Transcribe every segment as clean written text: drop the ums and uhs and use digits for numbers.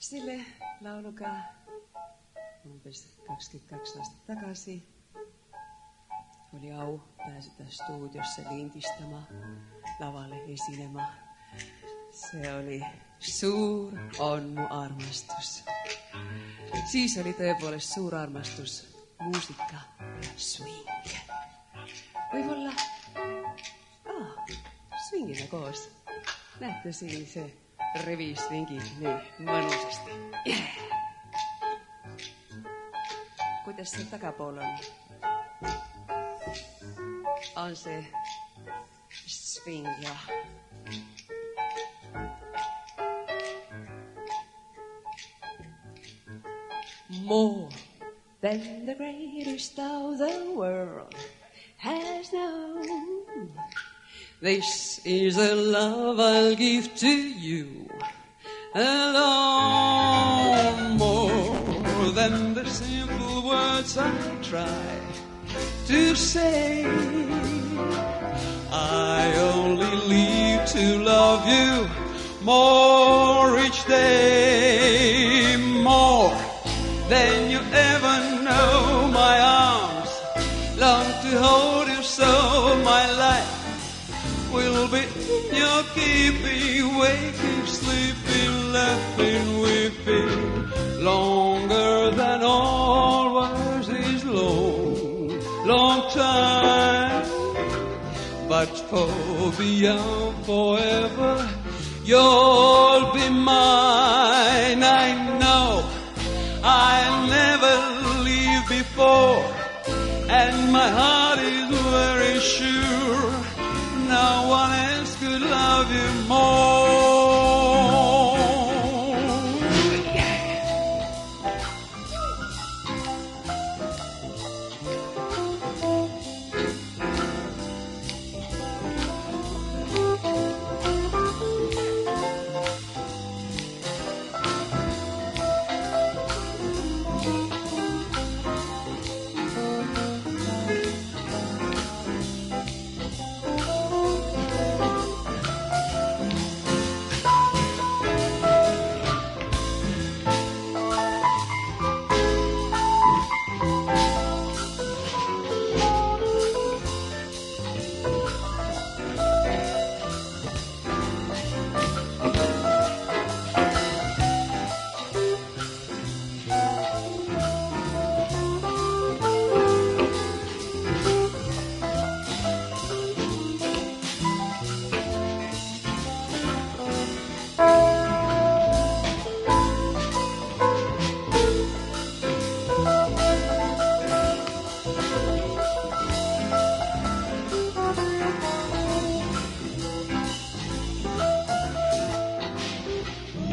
Sille lauluga umbes 22 aastat tagasi oli au pääseda stuudiosse lindistama, lavale esinema. See oli Suur on mu armastus. Siis oli tõepoolest suur armastus muusika ja swing. Võib-olla swingime koos. Näete siin see revisvingid nii mõnusasti. Kuidas see tagapool on? On see swing ja more than the greatest of the world has known. This is the love I'll give to you alone. More than the simple words I try to say, I only live to love you more each day. More than you ever know. My arms long to hold you so. My life will be in your keeping. Waking, sleeping, laughing, weeping. Longer than always is long, long time. But for beyond forever, you'll be mine. I know I'll never leave before, and my heart is very sure no one else could love you more.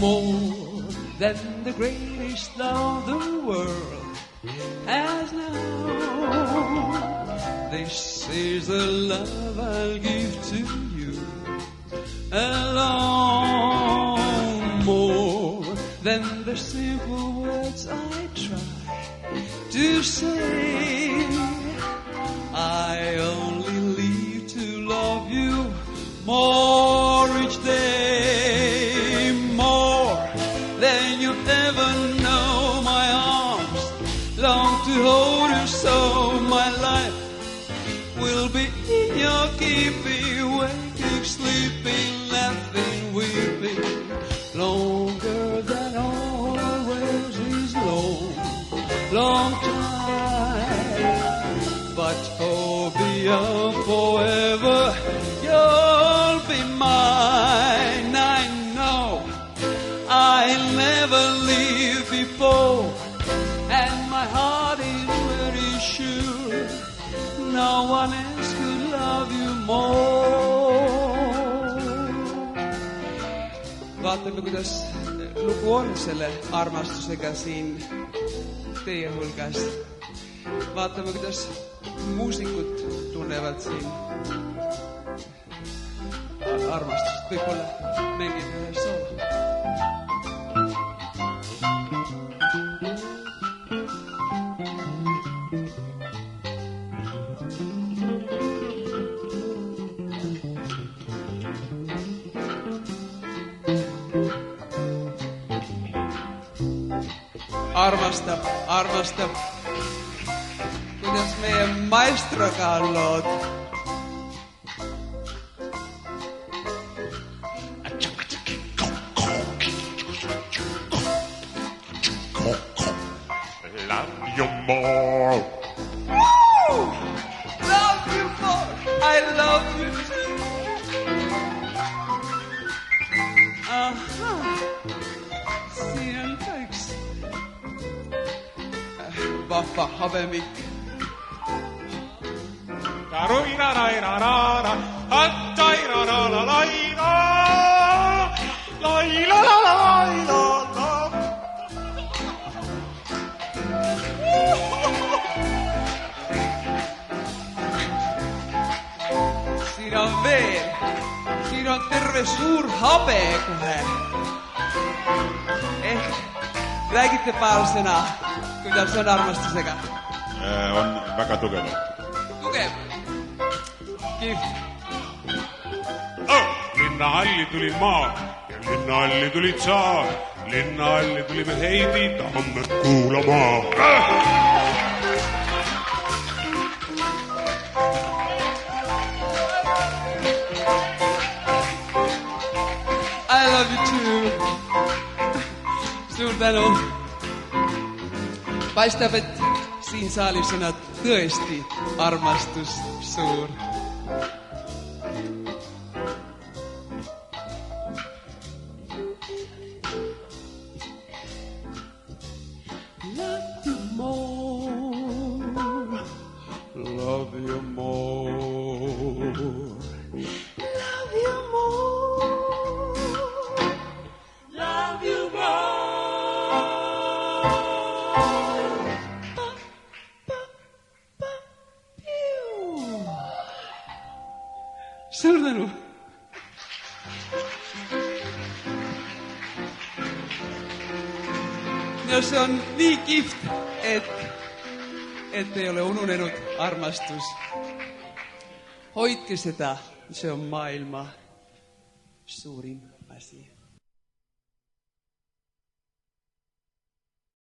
More than the greatest love the world has known. This is the love I'll give to you alone. More than the simple words I try to say, I only live to love you more each day. Than you ever know. My arms long to hold you so. My life will be in your keeping. Waking, sleeping, laughing, weeping. Longer than always is long, long time. But for beyond forever, you'll be mine. I know I'll never leave before, and my heart is very sure no one else could love you more. Vaatame, kuidas lugu on selle armastusega siin teie hulgas. Vaatame, kuidas muusikud tunnevad siin armastust. Võib-olla mängib ühe soolo. armastab. Kuidas meie maestroga on lood? Love you more. Woo! Love you more. I love you too. Aha. Siinä on kaikki. Vahva habemik. Taruirarairarara, attairararalaira, lailalalaila. Siinä on veel. Siinä on terve suur habe kohe. Räägite paar sõna, kuidas on armastusega? On väga tugevalt. Tugev. Kihvt. Linnahalli tuli maa ja linnahalli tuli tsaar. Linnahalli tulime Heidi Tammet kuulama. I love you too. Suur tänu. Paistab, et siin saalis on tõesti armastus suur. Love you more. Love you more. Love you more. Love you more. Suur tänu. Ja see on nii kihvt, et ei ole ununenud armastus. Hoidke seda, see on maailma suurim asi.